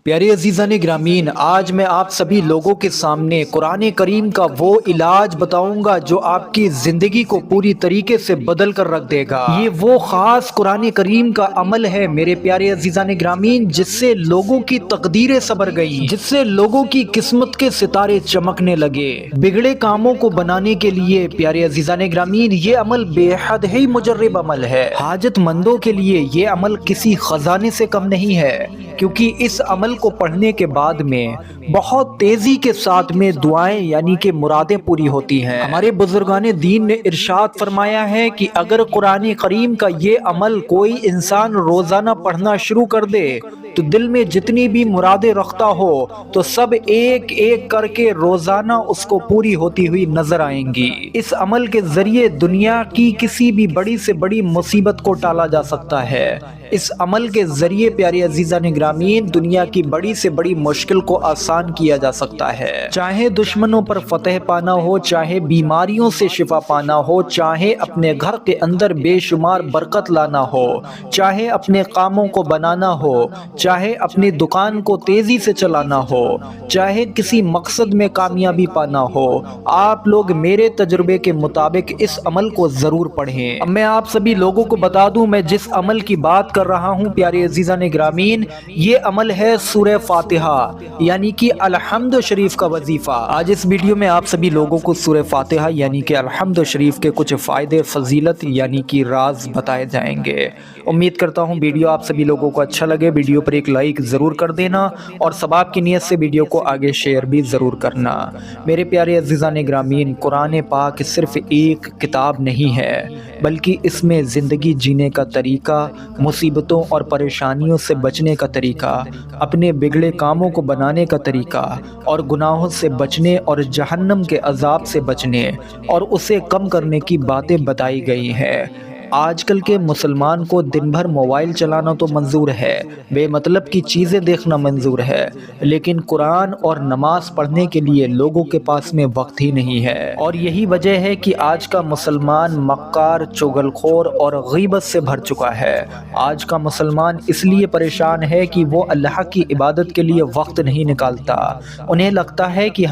پیارے عزیزان گرامین، آج میں آپ سبھی لوگوں کے سامنے قرآن کریم کا وہ علاج بتاؤں گا جو آپ کی زندگی کو پوری طریقے سے بدل کر رکھ دے گا۔ یہ وہ خاص قرآن کریم کا عمل ہے میرے پیارے عزیزان گرامین، جس سے لوگوں کی تقدیریں سنور گئیں، جس سے لوگوں کی قسمت کے ستارے چمکنے لگے۔ بگڑے کاموں کو بنانے کے لیے پیارے عزیزان گرامین یہ عمل بے حد ہی مجرب عمل ہے۔ حاجت مندوں کے لیے یہ عمل کسی خزانے سے کم نہیں ہے، کیونکہ اس عمل کو پڑھنے کے بعد میں بہت تیزی کے ساتھ میں دعائیں یعنی کہ مرادیں پوری ہوتی ہیں۔ ہمارے بزرگان دین نے ارشاد فرمایا ہے کہ اگر قرآن کریم کا یہ عمل کوئی انسان روزانہ پڑھنا شروع کر دے تو دل میں جتنی بھی مرادیں رکھتا ہو تو سب ایک ایک کر کے روزانہ اس کو پوری ہوتی ہوئی نظر آئیں گی۔ اس عمل کے ذریعے دنیا کی کسی بھی بڑی سے بڑی مصیبت کو ٹالا جا سکتا ہے۔ اس عمل کے ذریعے پیارے عزیزان گرامین دنیا کی بڑی سے بڑی مشکل کو آسان کیا جا سکتا ہے۔ چاہے دشمنوں پر فتح پانا ہو، چاہے بیماریوں سے شفا پانا ہو، چاہے اپنے گھر کے اندر بے شمار برکت لانا ہو، چاہے اپنے کاموں کو بنانا ہو، چاہے اپنی دکان کو تیزی سے چلانا ہو، چاہے کسی مقصد میں کامیابی پانا ہو، آپ لوگ میرے تجربے کے مطابق اس عمل کو ضرور پڑھیں۔ اب میں آپ سبھی لوگوں کو بتا دوں میں جس عمل کی بات کر رہا ہوں پیارے عزیزان گرامین، یہ عمل ہے سورہ فاتحہ یعنی کہ الحمد شریف کا وظیفہ۔ آج اس ویڈیو میں آپ سبھی لوگوں کو سورہ فاتحہ یعنی کہ الحمد شریف کے کچھ فائدے، فضیلت یعنی کہ راز بتائے جائیں گے۔ امید کرتا ہوں ویڈیو آپ سبھی لوگوں کو اچھا لگے۔ ویڈیو پر ایک لائک ضرور کر دینا اور ثواب کی نیت سے ویڈیو کو آگے شیئر بھی ضرور کرنا۔ میرے پیارے عزیزان گرامین، قرآن پاک صرف ایک کتاب نہیں ہے، بلکہ اس میں زندگی جینے کا طریقہ، مصیبتوں اور پریشانیوں سے بچنے کا طریقہ، اپنے بگڑے کاموں کو بنانے کا طریقہ، اور گناہوں سے بچنے اور جہنم کے عذاب سے بچنے اور اسے کم کرنے کی باتیں بتائی گئی ہیں۔ آج کل کے مسلمان کو دن بھر موبائل چلانا تو منظور ہے، بے مطلب کی چیزیں دیکھنا منظور ہے، لیکن قرآن اور نماز پڑھنے کے لیے لوگوں کے پاس میں وقت ہی نہیں ہے۔ اور یہی وجہ ہے کہ آج کا مسلمان مکار، چغلخور اور غیبت سے بھر چکا ہے۔ آج کا مسلمان اس لیے پریشان ہے کہ وہ اللہ کی عبادت کے لیے وقت نہیں نکالتا۔ انہیں لگتا ہے کہ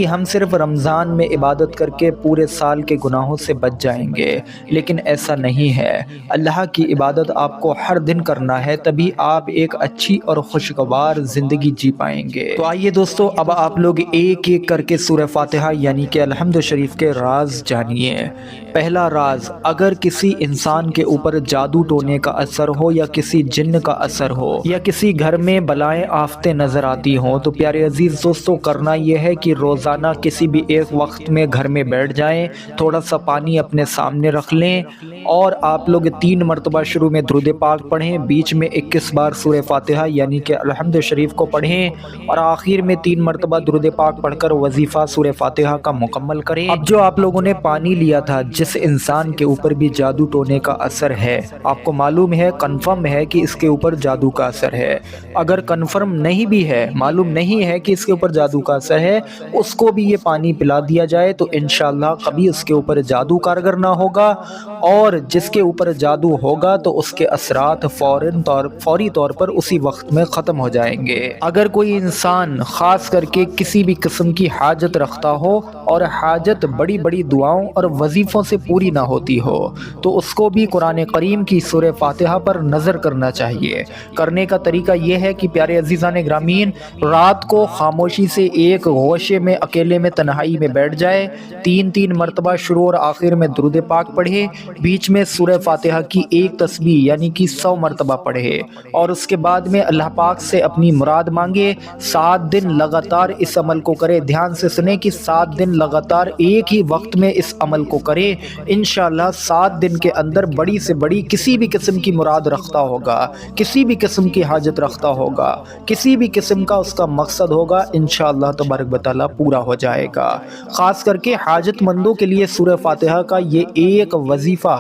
ہم صرف رمضان میں عبادت کر کے پورے سال کے گناہوں سے بچ جائیں گے، لیکن ایسا نہیں ہے۔ اللہ کی عبادت آپ کو ہر دن کرنا ہے، تبھی آپ ایک اچھی اور خوشگوار زندگی جی پائیں گے۔ تو آئیے دوستو، اب آپ لوگ ایک ایک کر کے سورہ فاتحہ یعنی کہ الحمد شریف کے راز جانیے۔ پہلا راز، اگر کسی انسان کے اوپر جادو ٹونے کا اثر ہو یا کسی جن کا اثر ہو یا کسی گھر میں بلائیں آفتیں نظر آتی ہوں تو پیارے عزیز دوستو کرنا یہ ہے کہ روزانہ کسی بھی ایک وقت میں گھر میں بیٹھ جائیں، تھوڑا سا پانی اپنے سامنے رکھ لیں اور آپ لوگ 3 مرتبہ شروع میں درود پاک پڑھیں، بیچ میں 21 بار سورہ فاتحہ یعنی کہ الحمد شریف کو پڑھیں اور آخر میں 3 مرتبہ درود پاک پڑھ کر وظیفہ سورہ فاتحہ کا مکمل کریں۔ اب جو آپ لوگوں نے پانی لیا تھا، جس انسان کے اوپر بھی جادو ٹونے کا اثر ہے، آپ کو معلوم ہے، کنفرم ہے کہ اس کے اوپر جادو کا اثر ہے۔ اگر کنفرم نہیں بھی ہے، معلوم نہیں ہے کہ اس کے اوپر جادو کا اثر ہے، اس کو بھی یہ پانی پلا دیا جائے تو انشاءاللہ کبھی اس کے اوپر جادو کارگر نہ ہوگا، اور جس کے اوپر جادو ہوگا تو اس کے اثرات فوری طور پر اسی وقت میں ختم ہو جائیں گے۔ اگر کوئی انسان خاص کر کے کسی بھی قسم کی حاجت رکھتا ہو اور حاجت بڑی بڑی دعاؤں اور وظیفوں سے پوری نہ ہوتی ہو تو اس کو بھی قرآن کریم کی سورہ فاتحہ پر نظر کرنا چاہیے۔ کرنے کا طریقہ یہ ہے کہ پیارے عزیزان گرامین، رات کو خاموشی سے ایک گوشے میں اکیلے میں تنہائی میں بیٹھ جائے، 3 مرتبہ شروع اور آخر میں درود پاک پڑھے، بیچ میں سورہ فاتحہ کی ایک تسبیح یعنی کہ 100 مرتبہ پڑھے اور اس کے بعد میں اللہ پاک سے اپنی مراد مانگے۔ 7 دن لگاتار اس عمل کو کرے، دھیان سے سنیں کہ 7 دن لگاتار ایک ہی وقت میں اس عمل کو کرے، انشاءاللہ 7 دن کے اندر بڑی سے بڑی کسی بھی قسم کی مراد رکھتا ہوگا، کسی بھی قسم کی حاجت رکھتا ہوگا، کسی بھی قسم کا اس کا مقصد ہوگا، انشاءاللہ तबारक व तआला पूरा हो जाएगा। ख़ास करके हाजत मंदों के लिए सूरह फातिहा का ये एक वजीफ़ा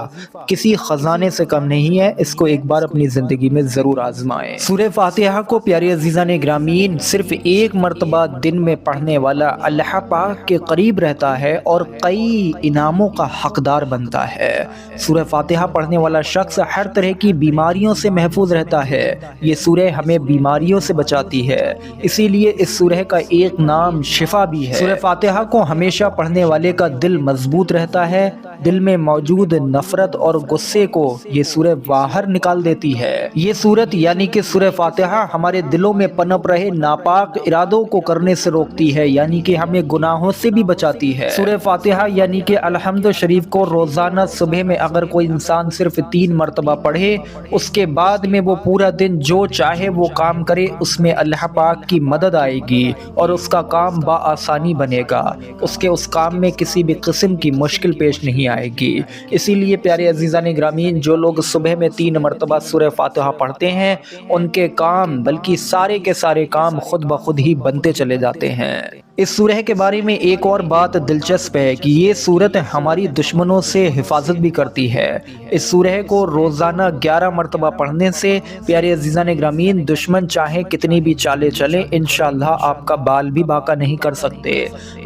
किसी ख़जाने से कम नहीं है। इसको एक बार अपनी ज़िंदगी में ज़रूर आजमाएं। सूरह फातिहा को प्यारे अज़ीज़ान ग्रामीन सिर्फ एक मरतबा दिन में पढ़ने वाला अल्लाह पाक के करीब रहता है और कई इनामों का हकदार बनता है। सूरह फातिहा पढ़ने वाला शख्स हर तरह की बीमारियों से महफूज रहता है। ये सूरह हमें बीमारियों से बचाती है, इसीलिए इस सूरह का एक नाम शिफा भी है। सूरह फातिहा को हमेशा पढ़ने वाले का दिल मजबूत रहता है। दिल में मौजूद नफरत और गुस्से को ये सूरह बाहर निकाल देती है। ये सूरत यानी कि सूरह फातिहा हमारे दिलों में पनप रहे नापाक इरादों को करने से रोकती है, यानी कि हमें गुनाहों से भी बचाती है। सूरह फातिहा यानी कि अलहम्द शरीफ को रोजाना सुबह में अगर कोई इंसान सिर्फ 3 मरतबा पढ़े, उसके बाद में वो पूरा दिन जो चाहे वो काम करे, उसमें अल्लाह पाक की मदद आएगी और उसका काम बाआसानी बनेगा। उसके उस काम में किसी भी किस्म की मुश्किल पेश नहीं आएगी। इसीलिए प्यारे अजीज़ान ग्रामीन, जो लोग सुबह में 3 मरतबा सूरह फातिहा पढ़ते हैं, उनके काम बल्कि सारे के सारे काम खुद ब खुद ही बनते चले जाते हैं। इस सूरह के बारे में एक और बात दिलचस्प है कि ये सूरत हमारी दुश्मनों से हिफाजत भी करती है। इस सूरह को रोज़ाना 11 मरतबा पढ़ने से प्यारे अज़ीज़ान ग्रामीन, दुश्मन चाहे कितनी भी चालें चलें, इंशाअल्लाह आपका बाल भी बाका नहीं कर सकते।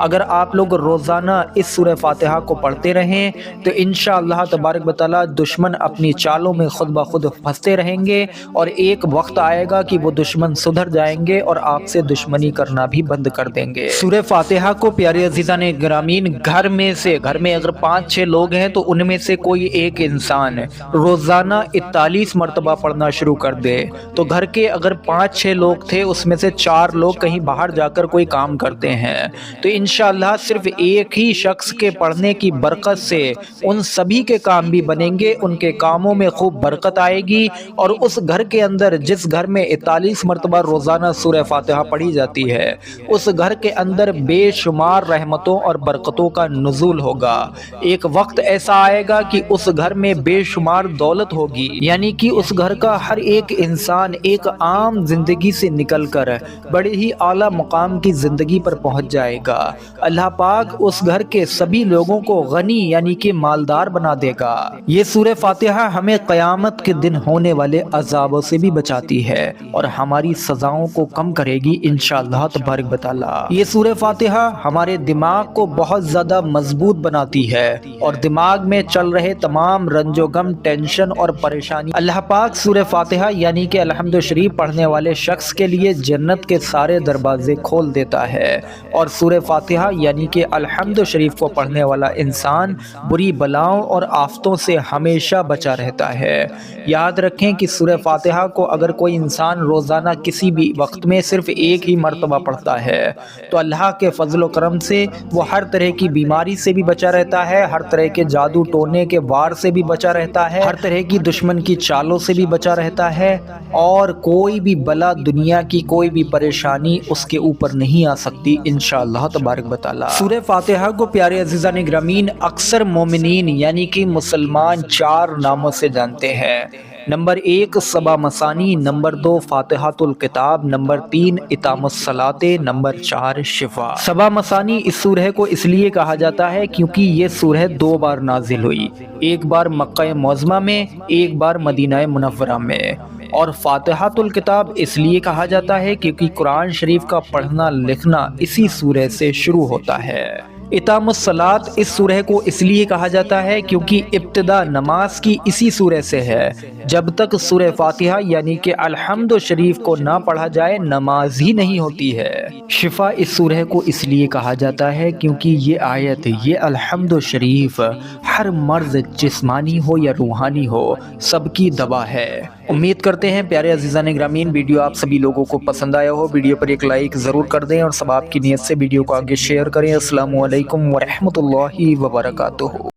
अगर आप लोग रोज़ाना इस सूरह फातिहा को पढ़ते रहें तो इंशाअल्लाह तबारक व तआला दुश्मन अपनी चालों में खुद ब खुद फंसते रहेंगे और एक वक्त आएगा कि वो दुश्मन सुधर जाएंगे और आपसे दुश्मनी करना भी बंद कर देंगे। सूरह फातिहा को प्यारे अज़ीज़ान ग्रामीन, घर में अगर 5-6 लोग हैं तो उनमें से कोई एक इंसान रोज़ाना 41 मरतबा पढ़ना शुरू कर दे, तो घर के अगर 5-6 लोग थे, उसमें से 4 लोग कहीं बाहर जाकर कोई काम करते हैं, तो इंशाअल्लाह सिर्फ एक ही शख्स के पढ़ने की बरकत से उन सभी के काम भी बनेंगे, उनके कामों में खूब बरकत आएगी और उस घर के अंदर, जिस घर में 41 मरतबा रोज़ाना सूरह फातिहा पढ़ी जाती है, उस घर के अंदर बेशुमार रहमतों और बरकतों का नुज़ूल होगा। एक वक्त ऐसा आएगा कि उस घर में बेशुमार दौलत होगी, यानी कि उस घर का हर एक इंसान एक आम जिंदगी से निकलकर बड़े ही आला मुकाम की जिंदगी पर पहुंच जाएगा। अल्लाह पाक उस घर के सभी लोगों को गनी यानी कि मालदार बना देगा। ये सूरह फातिहा हमें क़यामत के दिन होने वाले अज़ाबों से भी बचाती है और हमारी सजाओं को कम करेगी इंशाअल्लाह तबारक व तआला। ये सूरह फातिहा हमारे दिमाग को बहुत ज़्यादा मजबूत बनाती है और दिमाग में चल रहे तमाम रंजो गम, टेंशन और परेशानी, अल्लाह पाक सूरह फातिहा यानी कि अलहम्द शरीफ पढ़ने वाले शख्स के लिए जन्नत के सारे दरवाजे खोल देता है। और सूरह फातिहा यानी कि अलहम्द शरीफ को पढ़ने वाला इंसान बुरी बलाओं और आफतों से हमेशा बचा रहता है। याद रखें कि सूरह फातिहा को अगर कोई इंसान रोज़ाना किसी भी वक्त में सिर्फ एक ही मरतबा पढ़ता है, तो अल्लाह के फजल व करम से वो हर तरह की बीमारी से भी बचा रहता है, हर तरह के जादू टोने के वार से भी बचा रहता है, हर तरह की दुश्मन की चालों से भी बचा रहता है और कोई भी बला, दुनिया की कोई भी परेशानी उसके ऊपर नहीं आ सकती इंशाअल्लाह तबारक व तआला। सूरह फातिहा को प्यारे अज़ीज़ान ग्रामीन अक्सर मोमिनीन यानी कि मुसलमान 4 नामों से जानते हैं। नंबर 1 सबा मसानी, नंबर 2 फातिहातुल किताब, नंबर 3 इतामुस सलाते, नंबर 4 शिफा। सबा मसानी इस सूरह को इसलिए कहा जाता है क्योंकि ये सूरह 2 बार नाजिल हुई, एक बार मक्का मुअज़्ज़मा में, एक बार मदीना मुनव्वरा में। और फातिहातुल किताब इसलिए कहा जाता है क्योंकि कुरान शरीफ का पढ़ना लिखना इसी सूरह से शुरू होता है। इतामुस सलात इस सूरह को इसलिए कहा जाता है क्योंकि इब्तिदा नमाज की इसी सूरह से है। जब तक सूरह फातिहा यानी कि अलहम्द शरीफ को ना पढ़ा जाए, नमाज ही नहीं होती है। शिफा इस सूरह को इसलिए कहा जाता है क्योंकि ये आयत, ये अलहम्द शरीफ हर मर्ज जिस्मानी हो या रूहानी हो, सबकी दवा है। उम्मीद करते हैं प्यारे अज़ीज़ान ग्रामीन वीडियो आप सभी लोगों को पसंद आया हो। वीडियो पर एक लाइक ज़रूर कर दें और सब आपकी नीयत से वीडियो को आगे शेयर करें। अस्सलामु अलैकुम व रहमतुल्लाहि व बरकातुहू।